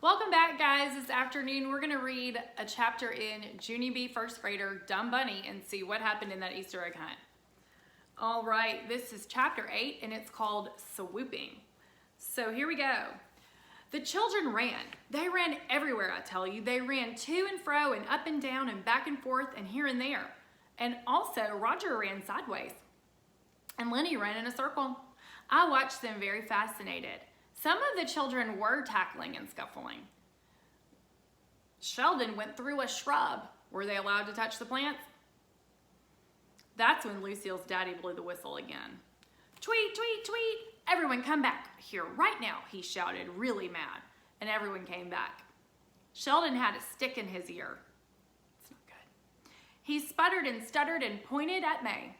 Welcome back, guys. This afternoon we're going to read a chapter in Junie B First Grader, Dumb Bunny, and see what happened in that Easter egg hunt. All right, this is chapter 8 and it's called Swooping. So here we go. The children ran. They ran everywhere, I tell you. They ran to and fro and up and down and back and forth and here and there. And also Roger ran sideways and Lenny ran in a circle. I watched them very fascinated. Some of the children were tackling and scuffling. Sheldon went through a shrub. Were they allowed to touch the plants? That's when Lucille's daddy blew the whistle again. Tweet, tweet, tweet. Everyone come back here right now, he shouted, really mad. And everyone came back. Sheldon had a stick in his ear. It's not good. He sputtered and stuttered and pointed at May.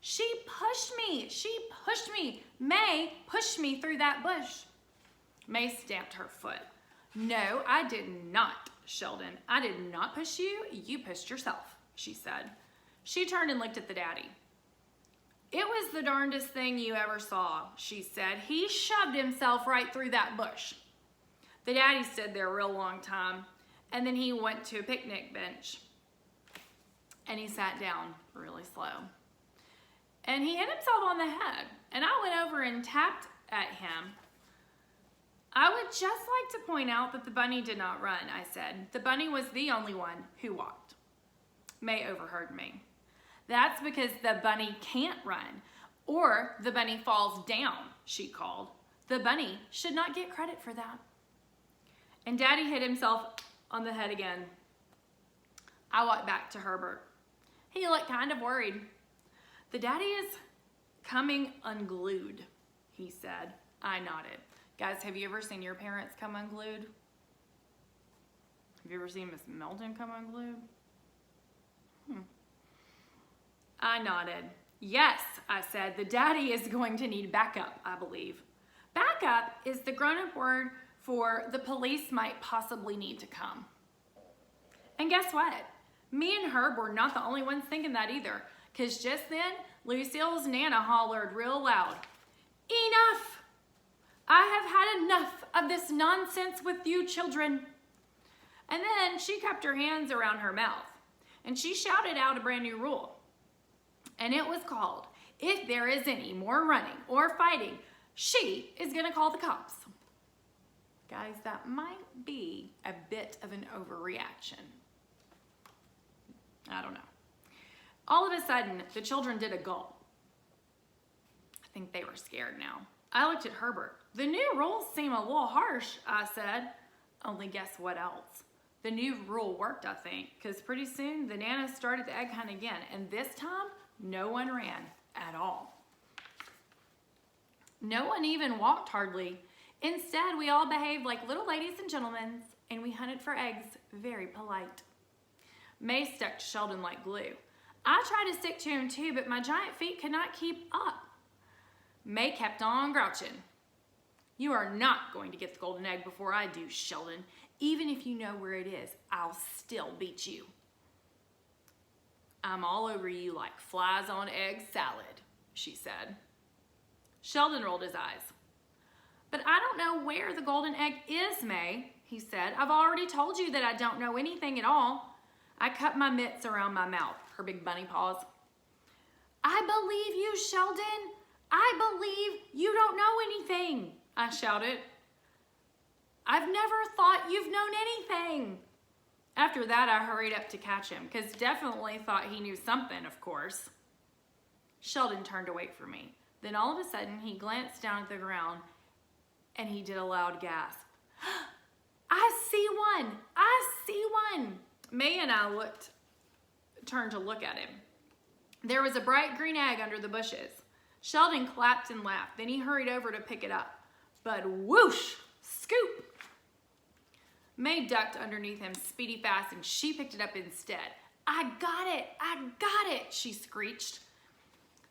She pushed me. She pushed me. May pushed me through that bush. May stamped her foot. No, I did not, Sheldon. I did not push you. You pushed yourself, she said. She turned and looked at the daddy. It was the darndest thing you ever saw, she said. He shoved himself right through that bush. The daddy stood there a real long time, and then he went to a picnic bench, and he sat down really slow. And he hit himself on the head, and I went over and tapped at him. I would just like to point out that the bunny did not run, I said. The bunny was the only one who walked. May overheard me. That's because the bunny can't run, or the bunny falls down, she called. The bunny should not get credit for that. And Daddy hit himself on the head again. I walked back to Herbert. He looked kind of worried. The daddy is coming unglued, he said. I nodded. Guys, have you ever seen your parents come unglued? Have you ever seen Miss Melton come unglued? I nodded. Yes, I said, the daddy is going to need backup, I believe. Backup is the grown-up word for the police might possibly need to come. And guess what? Me and Herb were not the only ones thinking that either, because just then, Lucille's Nana hollered real loud, Enough! I have had enough of this nonsense with you children. And then she cupped her hands around her mouth and she shouted out a brand new rule. And it was called, if there is any more running or fighting, she is gonna call the cops. Guys, that might be a bit of an overreaction. I don't know. All of a sudden, the children did a gulp. I think they were scared now. I looked at Herbert. The new rules seem a little harsh, I said. Only guess what else? The new rule worked, I think, because pretty soon the Nana started the egg hunt again, and this time, no one ran at all. No one even walked hardly. Instead, we all behaved like little ladies and gentlemen, and we hunted for eggs, very polite. May stuck to Sheldon like glue. I tried to stick to him too, but my giant feet could not keep up. May kept on grouching. You are not going to get the golden egg before I do, Sheldon. Even if you know where it is, I'll still beat you. I'm all over you like flies on egg salad, she said. Sheldon rolled his eyes. But I don't know where the golden egg is, May, he said. I've already told you that I don't know anything at all. I cut my mitts around my mouth, her big bunny paws. I believe you, Sheldon. I believe you don't know anything, I shouted. I've never thought you've known anything. After that, I hurried up to catch him, because definitely thought he knew something, of course. Sheldon turned away from me. Then all of a sudden, he glanced down at the ground, and he did a loud gasp. I see one! I see one! May and I turned to look at him. There was a bright green egg under the bushes. Sheldon clapped and laughed. Then he hurried over to pick it up. But whoosh! Scoop! May ducked underneath him speedy fast and she picked it up instead. I got it! I got it! She screeched.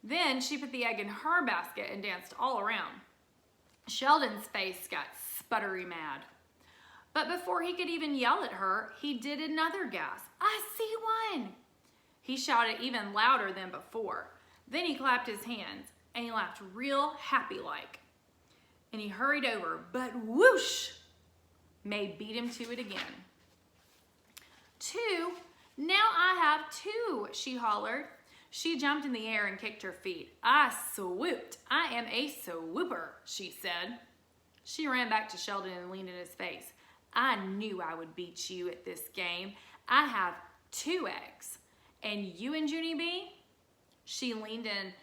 Then she put the egg in her basket and danced all around. Sheldon's face got sputtery mad. But before he could even yell at her, he did another gasp. I see one! He shouted even louder than before. Then he clapped his hands and he laughed real happy-like. And he hurried over, but whoosh! May beat him to it again. 2, now I have 2, she hollered. She jumped in the air and kicked her feet. I swooped. I am a swooper, she said. She ran back to Sheldon and leaned in his face. I knew I would beat you at this game. I have 2 eggs. And you and Junie B? She leaned in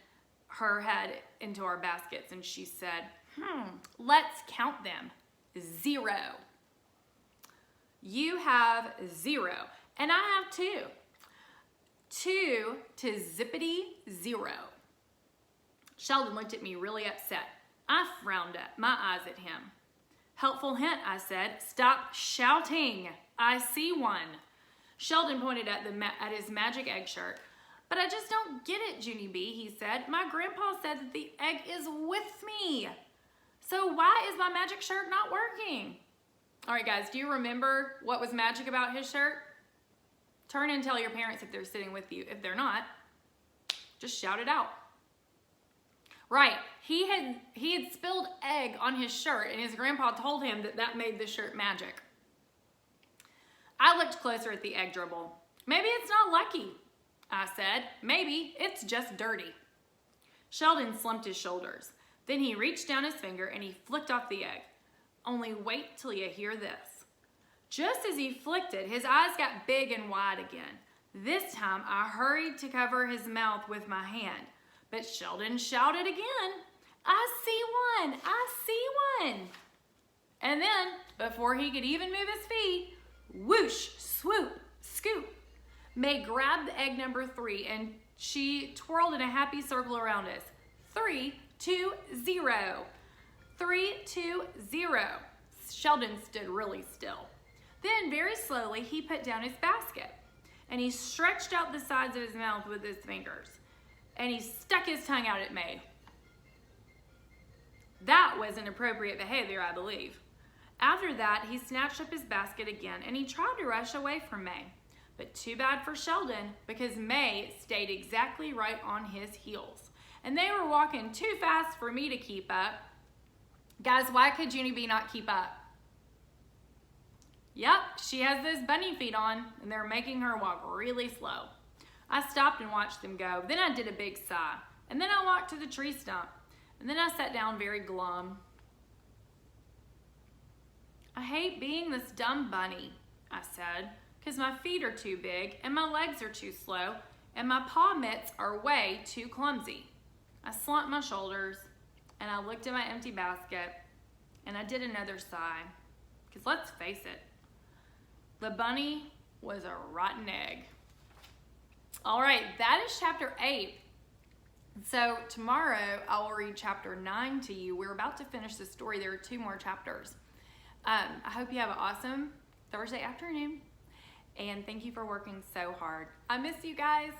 her head into our baskets and she said, let's count them. 0. You have 0. And I have 2. 2 to zippity 0. Sheldon looked at me really upset. I frowned up, my eyes at him. Helpful hint, I said. Stop shouting. I see one. Sheldon pointed at his magic egg shirt. But I just don't get it, Junie B, he said. My grandpa said that the egg is with me. So why is my magic shirt not working? All right, guys, do you remember what was magic about his shirt? Turn and tell your parents if they're sitting with you. If they're not, just shout it out. Right, he had spilled egg on his shirt and his grandpa told him that made the shirt magic. I looked closer at the egg dribble. Maybe it's not lucky, I said. Maybe it's just dirty. Sheldon slumped his shoulders. Then he reached down his finger and he flicked off the egg. Only wait till you hear this. Just as he flicked it, his eyes got big and wide again. This time I hurried to cover his mouth with my hand. But Sheldon shouted again, I see one, I see one. And then, before he could even move his feet, whoosh, swoop, scoop. May grabbed the egg number 3 and she twirled in a happy circle around us. 3, 2, 0. 3, 2, 0. Sheldon stood really still. Then, very slowly, he put down his basket and he stretched out the sides of his mouth with his fingers and he stuck his tongue out at May. That was inappropriate behavior, I believe. After that, he snatched up his basket again and he tried to rush away from May. But too bad for Sheldon because May stayed exactly right on his heels. And they were walking too fast for me to keep up. Guys, why could Junie B not keep up? Yep, she has those bunny feet on and they're making her walk really slow. I stopped and watched them go. Then I did a big sigh. And then I walked to the tree stump. And then I sat down very glum. I hate being this dumb bunny, I said, because my feet are too big and my legs are too slow and my paw mitts are way too clumsy. I slumped my shoulders and I looked at my empty basket and I did another sigh. Because let's face it, the bunny was a rotten egg. All right, that is chapter 8. So tomorrow I will read chapter 9 to you. We're about to finish the story. There are 2 more chapters. I hope you have an awesome Thursday afternoon. And thank you for working so hard. I miss you guys.